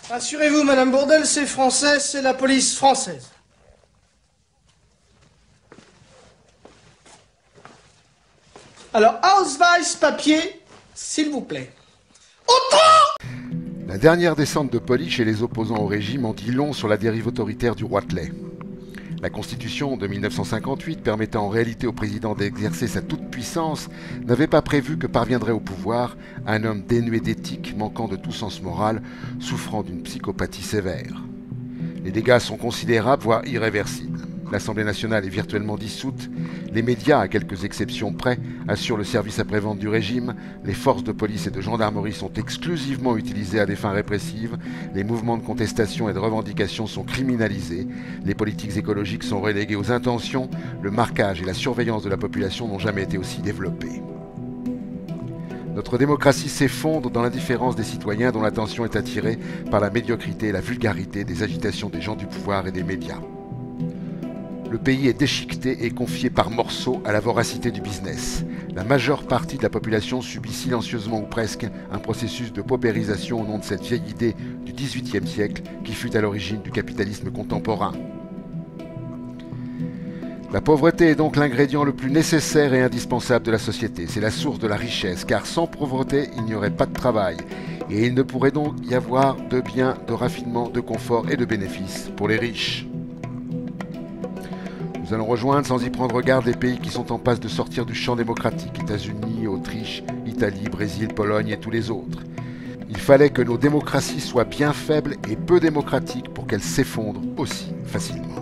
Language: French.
Rassurez-vous, Madame Bourdelle, c'est français, c'est la police française. Alors, Ausweis, papier, s'il vous plaît. La dernière descente de police chez les opposants au régime en dit long sur la dérive autoritaire du Roitelet. La Constitution de 1958, permettant en réalité au président d'exercer sa toute-puissance, n'avait pas prévu que parviendrait au pouvoir un homme dénué d'éthique, manquant de tout sens moral, souffrant d'une psychopathie sévère. Les dégâts sont considérables, voire irréversibles. L'Assemblée nationale est virtuellement dissoute, les médias, à quelques exceptions près, assurent le service après-vente du régime, les forces de police et de gendarmerie sont exclusivement utilisées à des fins répressives, les mouvements de contestation et de revendication sont criminalisés, les politiques écologiques sont reléguées aux intentions, le marquage et la surveillance de la population n'ont jamais été aussi développés. Notre démocratie s'effondre dans l'indifférence des citoyens dont l'attention est attirée par la médiocrité et la vulgarité des agitations des gens du pouvoir et des médias. Le pays est déchiqueté et confié par morceaux à la voracité du business. La majeure partie de la population subit silencieusement ou presque un processus de paupérisation au nom de cette vieille idée du XVIIIe siècle qui fut à l'origine du capitalisme contemporain. La pauvreté est donc l'ingrédient le plus nécessaire et indispensable de la société. C'est la source de la richesse, car sans pauvreté, il n'y aurait pas de travail. Et il ne pourrait donc y avoir de biens, de raffinement, de confort et de bénéfices pour les riches. Nous allons rejoindre sans y prendre garde les pays qui sont en passe de sortir du champ démocratique, États-Unis, Autriche, Italie, Brésil, Pologne et tous les autres. Il fallait que nos démocraties soient bien faibles et peu démocratiques pour qu'elles s'effondrent aussi facilement.